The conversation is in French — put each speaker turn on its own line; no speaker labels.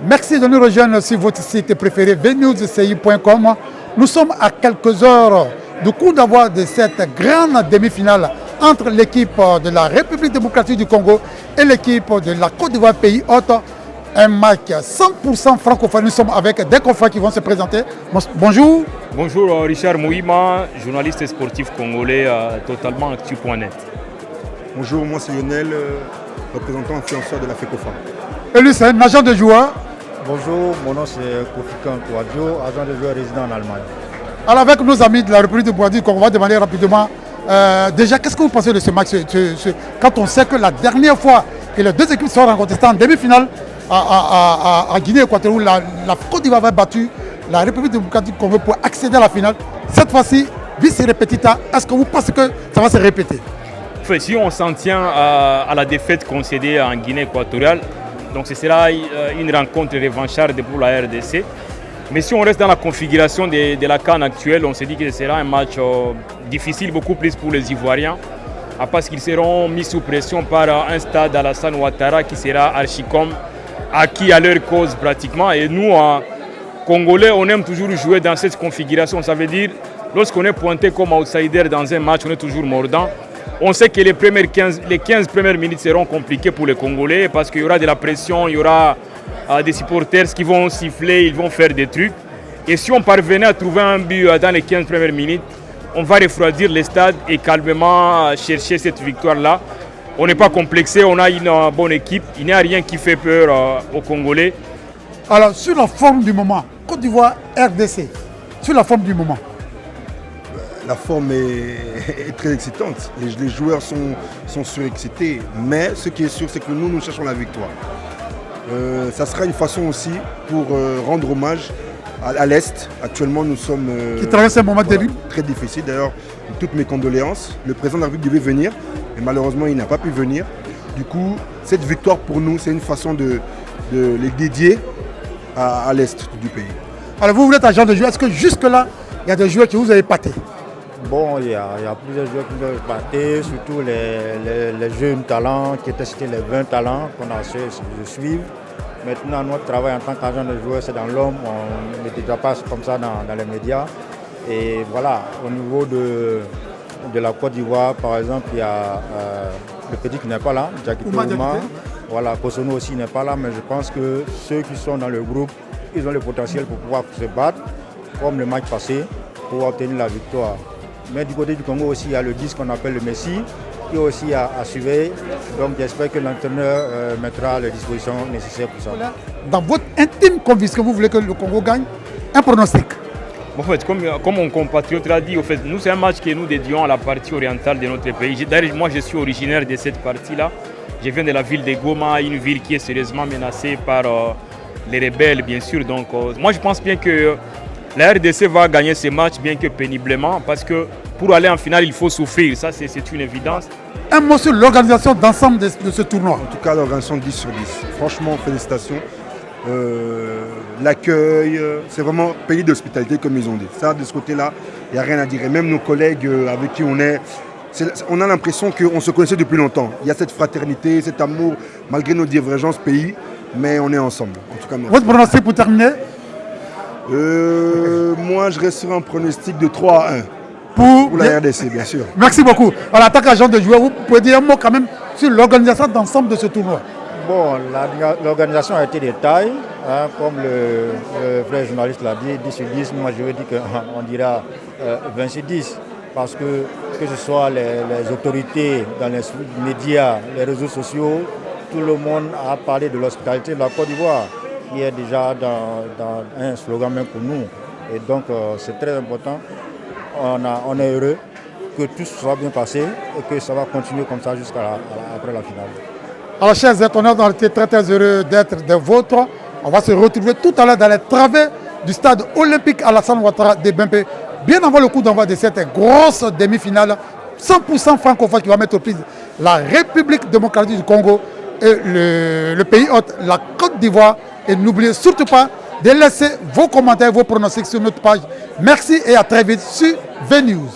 Merci de nous rejoindre sur votre site préféré vnewsci.com. Nous sommes à quelques heures du coup d'avoir de cette grande demi-finale entre l'équipe de la République démocratique du Congo et l'équipe de la Côte d'Ivoire, pays hôte. Un match 100% francophone. Nous sommes avec des confrères qui vont se présenter. Bonjour.
Bonjour, Richard Mouima, journaliste sportif congolais totalement actu.net.
Bonjour, moi c'est Lionel, représentant influenceur de la FECOFA.
Et lui, c'est un agent de joueur.
Bonjour, mon nom c'est Kofi Kouadio, agent de joueur résident en Allemagne.
Alors avec nos amis de la République démocratique du Congo, on va demander rapidement, déjà, qu'est-ce que vous pensez de ce match quand on sait que la dernière fois que les deux équipes se sont rencontrées, c'était en demi-finale à Guinée-Équatoriale, où la Côte d'Ivoire avait battu la République démocratique du Congo pour accéder à la finale. Cette fois-ci, vice repetita, est-ce que vous pensez que ça va se répéter?
Si on s'en tient à la défaite concédée en Guinée-Équatoriale, donc ce sera une rencontre revancharde pour la RDC. Mais si on reste dans la configuration de la CAN actuelle, on se dit que ce sera un match difficile, beaucoup plus pour les Ivoiriens, parce qu'ils seront mis sous pression par un stade Alassane Ouattara qui sera archi-com, acquis à leur cause pratiquement. Et nous, Congolais, on aime toujours jouer dans cette configuration. Ça veut dire, lorsqu'on est pointé comme outsider dans un match, on est toujours mordant. On sait que les 15 premières minutes seront compliquées pour les Congolais parce qu'il y aura de la pression, il y aura des supporters qui vont siffler, ils vont faire des trucs. Et si on parvenait à trouver un but dans les 15 premières minutes, on va refroidir les stades et calmement chercher cette victoire-là. On n'est pas complexé, on a une bonne équipe, il n'y a rien qui fait peur aux Congolais.
Alors sur la forme du moment, Côte d'Ivoire, RDC, sur la forme du moment.
La forme est très excitante, les joueurs sont surexcités, mais ce qui est sûr, c'est que nous cherchons la victoire. Ça sera une façon aussi pour rendre hommage à l'Est. Actuellement, nous sommes...
qui traverse un moment terrible.
Très difficile, d'ailleurs, toutes mes condoléances. Le président de la République devait venir, mais malheureusement, il n'a pas pu venir. Du coup, cette victoire pour nous, c'est une façon de les dédier à l'Est du pays.
Alors vous êtes agent de joueur, est-ce que jusque-là, il y a des joueurs qui vous avez épaté?
Bon, il y a plusieurs joueurs qui nous ont battus, surtout les jeunes talents, qui étaient cités les 20 talents qu'on a su suivre. Maintenant, notre travail en tant qu'agent de joueur, c'est dans l'homme, on ne déjà pas comme ça dans les médias. Et voilà, au niveau de la Côte d'Ivoire, par exemple, il y a le petit qui n'est pas là, Jackie Touma. Voilà, Kosono aussi n'est pas là, mais je pense que ceux qui sont dans le groupe, ils ont le potentiel pour pouvoir se battre, comme le match passé, pour obtenir la victoire. Mais du côté du Congo aussi, il y a le 10 qu'on appelle le Messi, qui est aussi à surveiller. Donc j'espère que l'entraîneur mettra les dispositions nécessaires pour ça.
Dans votre intime conviction, vous voulez que le Congo gagne? Un pronostic?
En fait, comme mon compatriote l'a dit, nous c'est un match que nous dédions à la partie orientale de notre pays. D'ailleurs, moi je suis originaire de cette partie-là. Je viens de la ville de Goma, une ville qui est sérieusement menacée par les rebelles, bien sûr. Donc moi je pense bien que la RDC va gagner ce match, bien que péniblement, parce que pour aller en finale, il faut souffrir. Ça, c'est une évidence.
Un mot sur l'organisation d'ensemble de ce tournoi.
En tout cas, l'organisation 10 sur 10. Franchement, félicitations. L'accueil, c'est vraiment pays d'hospitalité, comme ils ont dit. Ça, de ce côté-là, il n'y a rien à dire. Et même nos collègues avec qui on est, on a l'impression qu'on se connaissait depuis longtemps. Il y a cette fraternité, cet amour, malgré nos divergences pays, mais on est ensemble. En tout cas, merci.
Votre pronostic pour terminer?
Moi, je reste sur un pronostic de 3-1 pour la RDC, bien sûr.
Merci beaucoup. Alors, en tant qu'agent de joueur, vous pouvez dire un mot quand même sur l'organisation d'ensemble de ce tournoi?
Bon, l'organisation a été de taille, hein, comme le frère journaliste l'a dit, 10 sur 10. Moi, je veux dire qu'on dira 20 sur 10. Parce que ce soit les autorités dans les médias, les réseaux sociaux, tout le monde a parlé de l'hospitalité de la Côte d'Ivoire, qui est déjà dans un slogan même pour nous. Et donc, c'est très important. On est heureux que tout soit bien passé et que ça va continuer comme ça jusqu'à après la finale.
Alors, chers internautes, on était très heureux d'être des vôtres. On va se retrouver tout à l'heure dans les travées du stade olympique Alassane Ouattara de Bempé, bien avant le coup d'envoi de cette grosse demi-finale 100% francophone qui va mettre aux prises la République démocratique du Congo et le pays hôte, la Côte d'Ivoire. Et n'oubliez surtout pas de laisser vos commentaires, vos pronostics sur notre page. Merci et à très vite sur VNews.